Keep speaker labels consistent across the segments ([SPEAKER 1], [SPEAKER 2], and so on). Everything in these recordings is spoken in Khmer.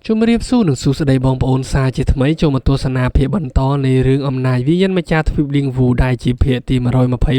[SPEAKER 1] ជំរាបសួរនឹងសួស្តីបងប្អូនសាជាថ្មីចូលមកទស្សនាភាពបន្តនៃរឿងអំណាចវិញ្ញាណម្ចាស់ទ្វីបលីងវូដែលជាភាគទី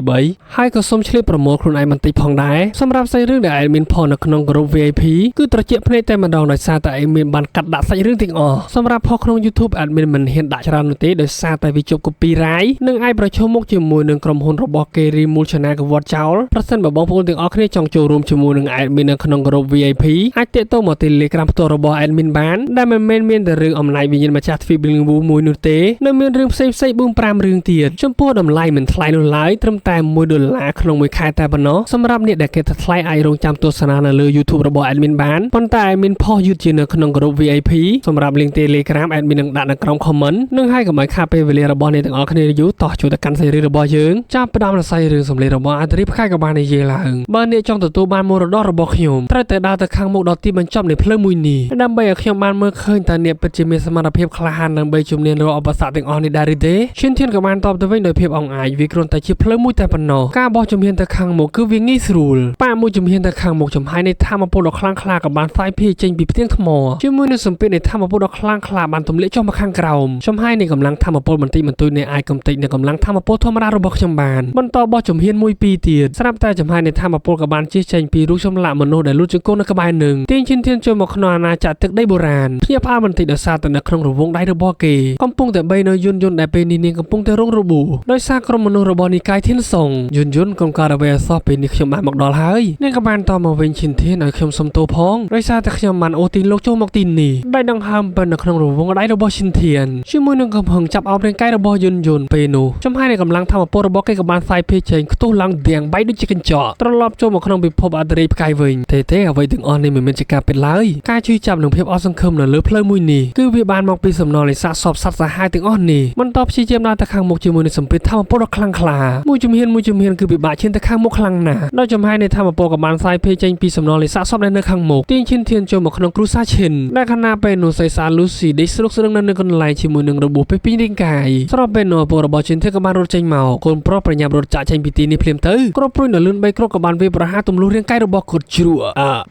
[SPEAKER 1] 123ហើយក៏សូមឆ្លៀតប្រមូលខ្លួនឯងបន្តិចផងដែរសម្រាប់សាច់រឿងដែលឯងមានផលនៅក្នុងក្រុម VIP គឺត្រជាក់ភ្នែកតែម្ដងដោយសារតែឯងមានបានកាត់ដាក់សាច់រឿងទាំងអស់សម្រាប់ផលក្នុង YouTube ឯងមិនហ៊ានដាក់ច្រើននោះទេដោយសារតែវាជាប់ copyright និងអាចប្រឈមមុខជាមួយនឹងក្រុមហ៊ុនរបស់គេរីមូលឆានែលកវត្តចោលប្រសិនបើបងប្អូនទាំងអស់គ្នាចង់ចូលរួមជាមួយនឹងឯងមាននៅក្នុងក្រុម VIP អាចទាក់ទងមក Telegram ផ្ទាល់របស់ឯងបានដែលមិនមែនមានតែរឿងអំណាចវិញ្ញាណម្ចាស់ទ្វីបលីងវូមួយនោះទេនៅមានរឿងផ្សេងៗ 4-5 រឿងទៀតចំពោះតម្លៃមិនថ្លៃនោះឡើយត្រឹមតែ$1ក្នុងមួយខែតែប៉ុណ្ណោះសម្រាប់អ្នកដែលគេថាថ្លៃអាចរងចាំទស្សនានៅលើ YouTube របស់ admin បានប៉ុន្តែ admin ផុសយឺតជានៅក្នុង group VIP សម្រាប់ link Telegram admin នឹងដាក់នៅក្រោម comment និងហើយកុំឲ្យខាតពេលវេលារបស់អ្នកទាំងអស់គ្នាយូរតោះចូលទៅកាន់សាច់រឿងរបស់យើងចាប់ផ្ដើមនៅសាច់រឿងសម្លេងរបស់អាទ្រីបខែក៏បាននិយាយឡើងបើអ្នកចង់ទទួលបានមរតករបស់ខ្ញុំត្រូវតែដើរទៅខាងមុខដល់ទីបញ្ចប់នៃផ្លូវមួយនេះដើម្បីឲ្យខ្ញុំបានមើលឃើញតើអ្នកពិតជាមានសមត្ថភាពក្លាហានដើម្បីជំនះរាល់ឧបសគ្គទាំងអស់នេះដែរឬទេឈិនធានក៏បានតបទៅវិញដោយភាពអង្អាចវាគ្រាន់តែជាផ្លូវមួយតែប៉ុណ្ណោះការបោះជំហានទៅខាងមុខគឺវាងាយស្រួលប៉ាមួយជំហានទៅខាងមុខចំហាយនៃធម្មពលដ៏ខ្លាំងក្លាក៏បានផ្សាយភាយចេញពីផ្ទាំងថ្មជាមួយនឹងសម្ពាធនៃធម្មពលដ៏ខ្លាំងក្លាបានទម្លាក់ចុះមកខាងក្រោមចំហាយនៃកម្លាំងធម្មពលបន្តិចបន្តួចនៃអាចកំទេចនៅកម្លាំងធម្មពលធម្មតារបស់ខ្ញុំបានបន្តបោះជំហានមួយពីរទៀតស្រាប់តែចំហាយនៃធម្មពលក៏បានជិះចេញពីរូបចម្លាក់មនុស្សដែលលូតជង្គង់នៅក្បែរនឹងទាញឈិនធានចូលមកក្នុងអាណាចក្រទឹកដីបុរាណភ្ញាក់ផ្អើលបន្តិចដោយសារតែនៅក្នុងរង្វង់ដៃរបស់គេកំពុងតែបីនៅយន្តដែលពេលនេះនាងកំពុងតែរងរបួសដោយសារក្រុមមនុស្សរបស់និកាយធានសុងយន្តកុំការអ្វីអសោះពេលនេះខ្ញុំបានមកដល់ហើយនាងក៏បានតមកវិញឈិនធានឲ្យខ្ញុំសុំទោសផងដោយសារតែខ្ញុំបានអូសទីលោកចូលមកទីនេះដៃដង្ហើមប៉ុននៅក្នុងរង្វង់ដៃរបស់ឈិនធានជាមួយនឹងកំហឹងចាប់អោបរាងកាយរបស់យន្តពេលនោះចំហាយនៃកម្លាំងធម្មពលរបស់គេក៏បានផ្សាយភាយចេញខ្ទុះឡើងទៀងបែកដូចជាកញ្ចក់ត្រឡប់ចូលមកក្នុងពិភពអន្តរីផ្កាយវិញទេអ្វីទាំងអស់នេះមិនមែនជាការពិតឡើយការជឿចាប់នឹងភាពអស់សង្ឃឹមនៅលើផ្លូវមួយនេះគឺវាបានមកពីសំណល់នៃសាកសពសត្វសាហាវទាំងអស់នេះបន្តព្យាយាមដើរទៅខាងមុខជាមួយនឹងសម្ពាធធម្មពលដ៏ខ្លាំងក្លាមួយជំហានគឺពិបាកឈានទៅខាងមុខខ្លាំងណាស់ដោយចំហាយនៃធម្មពលក៏បានផ្សាយភាយចេញពីសំណល់នៃសាកសពដែលនៅខាងមុខទាញឈិនធានចូលមកក្នុងគ្រួសារឈិនដែលខណៈពេលនោះសៃសាលូស៊ីដេកស្រុកស្រឹងនៅកន្លែងជាមួយនឹងរបួសពេញរាងកាយស្របពេលនោះពលរបស់ឈិនធានក៏បានរត់ចេញមកកូនប្រុសប្រញាប់រត់ចាក់ចេញពីទីនេះភ្លាមទៅគ្រាប់ព្រួយនៅលឿន3គ្រាប់ក៏បានវាយប្រហារទម្លុះរាងកាយរបស់គាត់ជ្រក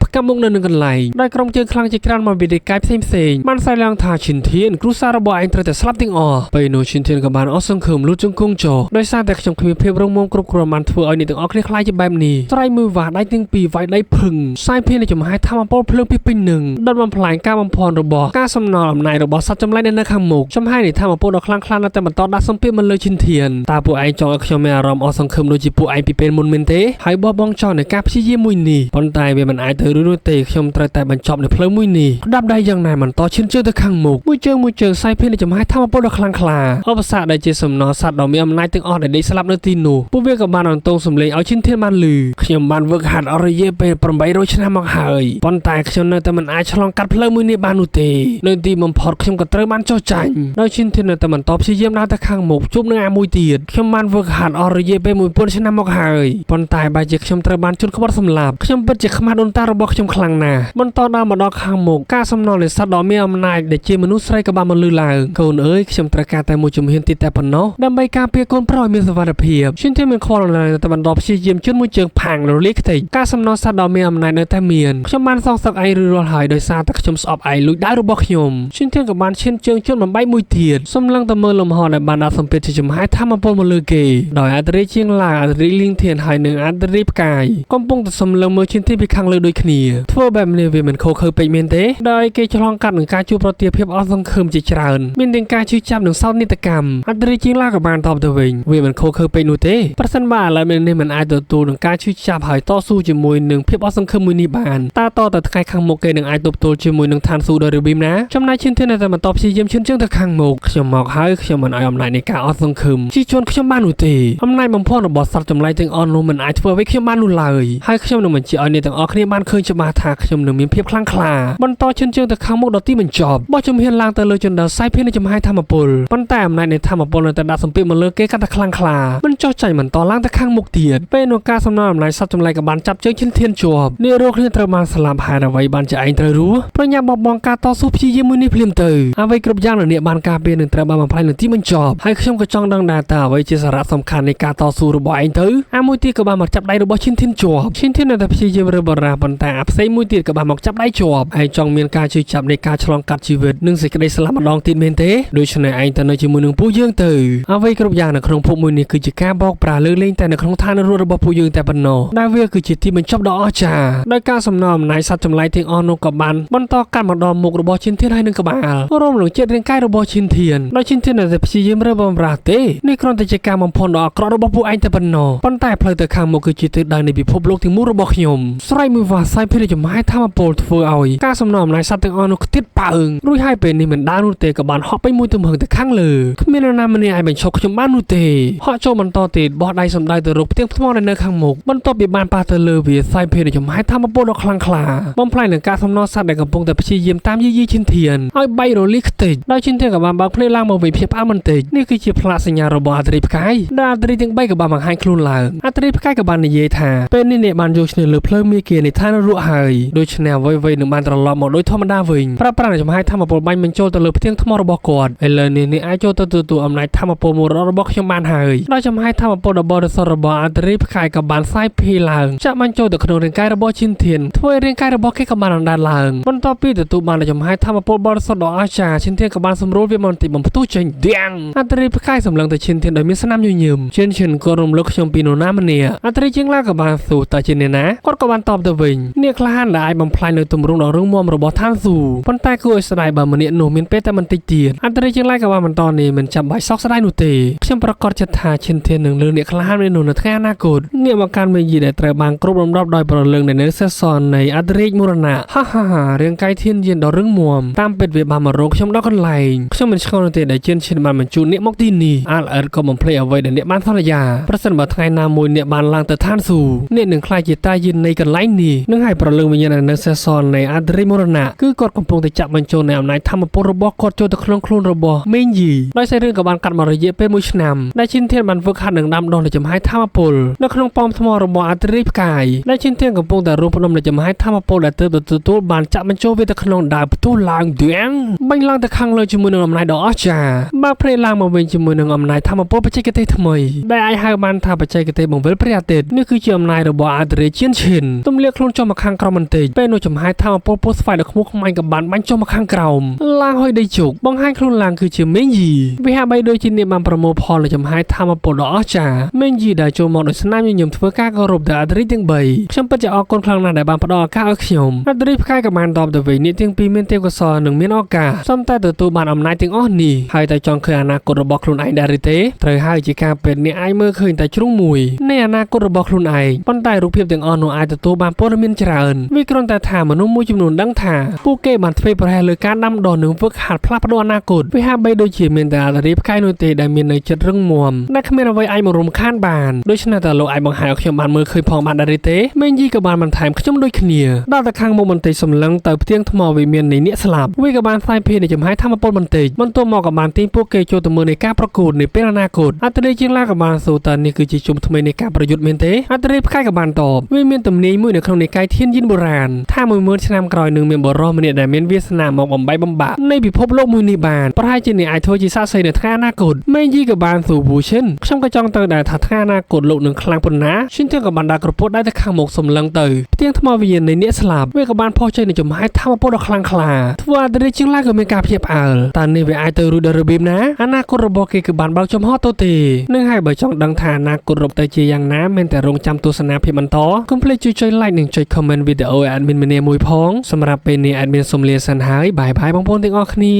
[SPEAKER 1] ់ផ្កាមុខនៅនឹងកន្លែងដោយក្រុមជើងខ្លាំងជាច្រើនមកពីរាងកាយផ្សេងបានសែឡើងថាឈិនធានគ្រួសាររបស់ឯងត្រូវតែស្លាប់ទាំងអស់ពេលនោះឈិនធានក៏បានអស់សង្ឃឹមលូតជង្គង់ចុះដោយសារតែខ្ញុំគ្មានភាពរងមាំគ្រប់គ្រាន់បានធ្វើឲ្យអ្នកទាំងអស់គ្នាខ្លាចជាបែបនេះស្រ័យមើលវាដៃទាំងពីរវាយដៃភឹងផ្សាយភាយនៃចំហាយធម្មពលភ្លើងពីពេញនឹងដុតបំផ្លាញការបំផន់របស់ការសំណល់អំណាចរបស់សត្វចម្លែកនៅខាងមុខចំហាយនៃធម្មពលដ៏ខ្លាំងក្លានៅតែបន្តដាក់សម្ពាធមកលើឈិនធានតើពួកឯងចង់ឲ្យខ្ញុំមានអារម្មណ៍អស់សង្ឃឹមដូចជាពួកឯងពីពេលមុនមែនទេហើយបោះបង់ចោលនៅការព្យាយាមមួយនេះប៉ុន្តែវាមិនអាចទៅរួចនោះទេខ្ញុំត្រូវតែបញ្ចប់នៅផ្លូវមួយនេះផ្ដាប់ដៃយ៉ាងណាមិនតឈិនជើងទៅខាងមុខមួយជើងសាយភាយនៃចំហាយធម្មពលដ៏ខ្លាំងក្លាឧបសគ្គដែលជាសំណល់សត្វដ៏មានអំណាចទាំងអស់ដែលដេកស្លាប់នៅទីនោះពួកវាក៏បានអន្តងសម្លេងឲ្យឈិនធានបានឮខ្ញុំបានវឹកហាត់អស់រយៈពេល800ឆ្នាំមកហើយប៉ុន្តែខ្ញុំនៅតែមិនអាចឆ្លងកាត់ផ្លូវមួយនេះបាននោះទេនៅទីបំផុតខ្ញុំក៏ត្រូវបានចុះចាញ់ដោយឈិនធាននៅតែបន្តព្យាយាមដើរទៅខាងមុខជួបនឹងអាមួយទៀតខ្ញុំបានវឹកហាត់អស់រយៈពេល1000ឆ្នាំមកហើយប៉ុន្តែបែរជាខ្ញុំត្រូវបានជន់ក្បត់សម្លាប់ខ្ញុំពិតជាខ្មាស់ដូនតារបស់ខ្ញុំខ្លាំងណាស់បន្តដើរមកដល់ខាងមុខការសំណល់នៃសត្វដ៏មានអំណាចដែលជាមនុស្សស្រីក៏បានមកលឺឡើងកូនអើយខ្ញុំត្រូវការតែមួយជំហានទៀតតែប៉ុណ្ណោះដើម្បីការពារកូនប្រុសឲ្យមានសុវត្ថិភាពឈិនធានមានខ្វល់នៅតែបន្តព្យាយាមជន់មួយជើងផាំងរលាយខ្ទេចការសំណល់សត្វដ៏មានអំណាចនៅតែមានខ្ញុំបានសងសឹកឯងរួចរាល់ហើយដោយសារតែខ្ញុំស្អប់ឯងលួចដៅរបស់ខ្ញុំឈិនធានក៏បានឈានជើងជន់បំបែកមួយទៀតសំឡឹងតែមើលលំហដែលបានដាក់សម្ពាធជាចំហាយធម្មពលមកលើគេដោយអត្រាជាងឡាអត្រាលីងធានហើយនឹងអត្រាផ្កាយកំពុងតែសំឡឹងមើលឈិនធានពីខាងលើដូចគ្នាធ្វើបែបនេះវាមិនខុសខើពេកមែនទេដោយគេឆ្លងកាត់នឹងការជួបប្រទះភាពអស់សង្ឃឹមជាច្រើនមានទាំងការជឿចាប់នឹងសោកនាដកម្មអត្រាជាងឡាក៏បានតបទៅវិញវាមិនខុសខើពេកនោះទេប្រសិនបើឥឡូវនេះមិនអាចទទួលនឹងការជឿចាប់ហើយតស៊ូជាមួយនឹងភាពអស់សង្ឃឹមមួយនេះបានតើតទៅថ្ងៃខាងមុខគេនឹងអាចទប់ទល់ជាមួយនឹងឋានសួគ៌ដោយរបៀបណាចំណែកឈិនធានតែបន្តព្យាយាមឈិនជើងទៅខាងមុខខ្ញុំមកហើយខ្ញុំមិនឲ្យអំណាចនៃការអស់សង្ឃឹមជិះជាន់ខ្ញុំបាននោះទេអំណាចបំផន់របស់សត្វចម្លែកទាំងអស់នោះមិនអាចធ្វើឲ្យខ្ញុំបាននោះឡើយហើយខ្ញុំនឹងបញ្ជាឲ្យអ្នកទាំងអស់គ្នាបានឃើញច្បាស់ថាខ្ញុំនឹងមានភាពខ្លាំងក្លាបន្តឈិនជើងទៅខាងមុខដល់ទីបញ្ចប់បោះជំហានឡើងទៅលើជណ្ដើរសាយភាយនៃចំហាយធម្មពលប៉ុន្តែអំណាចនៃធម្មពលនៅតែដាក់សម្ពាធមកលើគេកាន់តែខ្លាំងក្លាមិនចោះចាញ់បន្តឡើងទៅខាងមុខទៀតពេលនោះការសំណល់អំណាចសត្វចម្លែកក៏បានចាប់ជើងឈិនធានជាប់នារោគគ្នាត្រូវបានស្លាប់ហើយអ្វីបានជាឯងត្រូវរស់ប្រញាប់បបង់ការតស៊ូព្យាយាមមួយនេះភ្លាមទៅអ្វីគ្រប់យ៉ាងនៅអ្នកបានការពារនឹងត្រូវបានបំផ្លាញនៅទីបញ្ចប់ហើយខ្ញុំក៏ចង់ដឹងដែរតើអ្វីជាសារៈសំខាន់នៃការតស៊ូរបស់ឯងទៅមួយទៀតក៏បានមកចាប់ដៃរបស់ឈិនធានជាប់ឈិនធាននៅតែព្យាយាមរើបបារាប៉ុន្តែផ្សេងមួយទៀតក៏បានមកចាប់ដៃជាប់ហើយចង់មានការជឿ ចាប់នៃការឆ្លងកាត់ជីវិតនិងសេចក្តីស្លាប់ម្ដងទៀតមែនទេដូច្នេះឯងទៅនៅជាមួយនឹងពួកយើងទៅអ្វីគ្រប់យ៉ាងនៅក្នុងភពមួយនេះគឺជាការបោកប្រាស់លើកលែងតែនៅក្នុងឋាននរករបស់ពួកយើងតែប៉ុណ្ណោះដែលវាគឺជាទីបញ្ចប់ដ៏អស្ចារ្យដោយការសំណើអំណាចសត្វចម្លែកទាំងអស់នោះក៏បានបន្តកាត់មកដល់មុខរបស់ឈិនធានហើយនឹងក្បាលរួមនឹងចិត្តរាងកាយរបស់ឈិនធានដោយឈិនធានតែព្យាយាមរើបំរាស់ទេនេះគ្រាន់តែជាការបំផុនដ៏អាក្រក់របស់ពួកឯងតែប៉ុណ្ណោះប៉ុន្តែផ្លូវទៅខាងមុខគឺជាទិសដៅនៃពិភពលោកទាំងមូលរបស់ខ្ញុំស្រ័យមួយវ៉ាសៃភេរចំហាយធម្មពលធ្វើឲ្យការសំណើអំណាចសត្វទាំងអស់នោះខ្ទាតប៉ើងរួចហើយពេលនេះមិនដាននោះទេក៏បានហក់ពេញមួយទំហឹងទៅខាងលើគ្មាននរណាម្នាក់អាចបញ្ឈប់ខ្ញុំបាននោះទេហក់ចូលបន្តទៀតបោះដៃសំដៅទៅរកផ្ទាំងថ្មដែលនៅខាងមុខបន្ទាប់ពីបានប៉ះទៅលើវាសៃភេរចំហាយធម្មពលដ៏ខ្លាំងក្លាបំផ្លាញនឹងការសំណើសត្វដែលកំពុងតែព្យាយាមតាមយាយីឈិនធានឲ្យបែករលីខ្ទេចដោយឈិនធានក៏បានបើកភ្នែកឡើងមកវិញភ្ញាក់ផ្អើលបន្តិចនេះគឺជាផ្លាកសញ្ញារបស់អត្រីផ្កាយដែលអត្រីទាំង3ក៏បានបង្ហាញខ្លួនឡើងអត្រីផ្កាយក៏បាននិយាយថាពេលនេះអ្នកបានយកឈ្នះលើភ្លើងមាគានៃឋាននរកហើយដូច្នេះអ្វីៗនឹងបានត្រឡប់មកដូចធម្មតាវិញប្រើប្រាស់ចំហាយធម្មពលបាញ់បញ្ចូលទៅលើផ្ទាំងថ្មរបស់គាត់ឥឡូវនេះអ្នកអាចចូលទៅទទួលអំណាចធម្មពលមរតករបស់ខ្ញុំបានហើយដោយចំហាយធម្មពលដ៏បរិសុទ្ធរបស់អត្រីផ្កាយក៏បានសាយភាយឡើងចាក់បញ្ចូលទៅក្នុងរាងកាយរបស់ឈិនធានធ្វើឲ្យរាងកាយរបស់គេក៏បានអណ្ដែតឡើងបន្ទាប់ពីទទួលបានចំហាយធម្មពលបរិសុទ្ធដ៏អស្ចារ្យឈិនធានក៏បានសម្រួលវាបន្តិចបំផ្ទុះចេញទាំងអត្រីផ្កាយសម្លឹងទៅឈិនធានដោយមានស្នាមញញឹមឈិនក៏រំលឹកខ្ញុំពីនរណាម្នាក់អត្រីជាងឡាក៏បានសួរតើជាអ្នកណាគាត់ក៏បានតបទៅវិញអ្នកក្លាហានដែលអាចបំផ្លាញនៅទម្រង់ដ៏រឹងមាំរបស់ឋានស៊ូប៉ុន្តែគួរឲ្យស្ដាយបើម្នាក់នោះមានពេលតែបន្តិចទៀតអត្រីជាងឡាក៏បានបន្តនេះមិនចាំបាច់សោកស្ដាយនោះទេខ្ញុំប្រកាសចិត្តថាឈិនធាននឹងលើអ្នកក្លាហាននេះនៅថ្ងៃអនាគតអ្នកមកកាន់មេយីដែលត្រូវបានគ្រប់រំរាប់ដោយប្រលឹងនៃនៅសេសននៃអត្រិយមរណៈហារាងកាយធានយានដ៏រឹងមាំតាមពិតវាបានមករកខ្ញុំដល់កន្លែងខ្ញុំមិនឆ្ងល់នោះទេដែលជិនបានបញ្ជូនអ្នកមកទីនេះអាលអិតក៏បំភ្លេចអ្វីដែលអ្នកបានសន្យាប្រសិនបើថ្ងៃណាមួយអ្នកបានឡើងទៅឋានស៊ូអ្នកនឹងខ្លាចជាតាយាននៃកន្លែងនេះនឹងឲ្យប្រលឹងវិញ្ញាណនៅសេសននៃអត្រិយមរណៈគឺគាត់កំពុងតែចាក់បញ្ចូលនៅអំណាចធម្មពលរបស់គាត់ចូលទៅក្នុងខ្លួនរបស់មេងយីដោយសាររឿងក៏បានកាត់មករយៈពេល1ឆ្នាំដែលជិនធានបានហ្វឹកហាត់នឹងដាំដុះនៅចំហាយធម្មពលនៅក្នុងប៉មថ្មរបស់អត្រិយផ្កាយដែលជិនធានកំពុងតែរួមផ្ដុំនៅចំហាយធម្មពលដែលទើបទទួលបានចាក់បញ្ចូលវាទៅក្នុងដើមផ្ទុះឡើងទាំងបាញ់ឡើងទៅខាងលើជាមួយនឹងអំណាចដ៏អស្ចារ្យបើភ្នែកឡើងមកវិញជាមួយនឹងអំណាចធម្មពលបច្ចេកទេសថ្មីដែលអាចហៅបានថាបច្ចេកទេសបង្វិលព្រះអាទិត្យនេះគឺជាអំណាចរបស់អត្រិយឈិនទម្លាក់ខ្លួនចុះមកខាងក្រោមបន្តិចពេលនោះចំហាយធម្មពលពោះស្វាយដ៏ខ្មុកខ្មាញ់ក៏បានបាញ់ចុះមកខាងក្រោមឡើងហុយដីជោគបង្ហាញខ្លួនឡើងគឺជាមេងយីវាហាក់បីដូចជាអ្នកបានប្រមូលផលនៃចំហាយធម្មពលដ៏អស្ចារ្យមេងយីដែលចូលមកដោយស្នាមញញឹមធ្វើការគោរពដល់អត្រិយទាំង3ខ្ញុំពិតជាអរគុណខ្លាំងណាស់ដែលបានផ្ដល់ឱកាសឲ្យខ្ញុំអត្រិយផ្កាយក៏បានតបទៅវិញអ្នកទាំងពីរមានទេពកោសល្យនិងមានឱកាសសូមតែទទួលបានអំណាចទាំងអស់នេះហើយតែចង់ឃើញអនាគតរបស់ខ្លួនឯងដែរឬទេត្រូវហើយជាការពិតអ្នកអាចមើលឃើញតែជ្រុងមួយនៃអនាគតរបស់ខ្លួនឯងប៉ុន្តែរូបភាពទាំងអស់នោះអាចទទួលបានព័ត៌មានច្រើនវាគ្រាន់តែថាមនុស្សមួយចំនួនដឹងថាពួកគេបានធ្វើប្រហែលលើការដាំដុះនិងហ្វឹកហាត់ផ្លាស់ប្ដូរអនាគតវាហាក់បីដូចជាមានតែអត្រិយផ្កាយនោះទេដែលមាននៅចិត្តរឹងមាំដែលគ្មានអ្វីអាចមករំខានបានដូច្នេះតើលោកអាចបង្ហាញឲ្យខ្ញុំបានមើលឃើញផងបានដែរឬទេមេងយីក៏បានបន្ថែមខ្ញុំដូចគ្នាដល់តែខាងមុខបន្តិចសម្លឹងទៅផ្ទាំងថ្មវិមាននៃអ្នកស្លាប់វាក៏បានផ្សាយភេទនៃចំហាយធម្មពលបន្តិចបន្ទាប់មកក៏បានទាញពួកគេចូលទៅមើលនៃការប្រកួតនៅពេលអនាគតអត្រិយជាងឡាក៏បានសួរតើនេះគឺជាជុំថ្មីនៃការប្រយុទ្ធមែនទេអត្រិយផ្កាយក៏បានតបវាមានទំនាយមួយនៅក្នុងនិកាយធានយានបុរាណថា10000ឆ្នាំក្រោយនឹងមានបរិសម្នាក់ដែលមានវាសនាមកបំបីបំបាក់នៃពិភពលោកមួយនេះបានប្រហែលជាអ្នកអាចធ្វើជាសាក្សីនៅថ្ងៃអនាគតមេងយីក៏បានសួរវូឈិនខ្ញុំក៏ចង់ទៅដែរថាថ្ងៃអនាគតលោកនឹងខ្លាំងប៉ុណ្ណាឈិនទាំងក៏បានដាក់ក្រពុតដៃទៅខាងមុខសម្លឹងទៅផ្ទាំងថ្មវិញ្ញាណនៃអ្នកស្លាប់វាក៏បានផុសចេញនៅចំហាយធម្មពលដ៏ខ្លាំងក្លាធ្វើអត្រិយជាងឡាក៏មានការភ្ញាក់ផ្អើលតើនេះវាអាចទៅរួចដល់របៀបណាអនាគតរបស់គេគឺបានបើកចំហទៅទេនឹងហើយបើចង់ដឹងថាអនាគតរបស់ទៅជាយ៉ាងណាមានតែរងចាំទស្សនាភាពបន្តកុំភ្លេចជួយ like និងចុច comment វីដេអូឲ្យ admin ម្នាក់មួយផងសម្រាប់ពេលនេះ admin សូមលាសិនហើយបាយបងប្អូនទាំងអស់គ្នា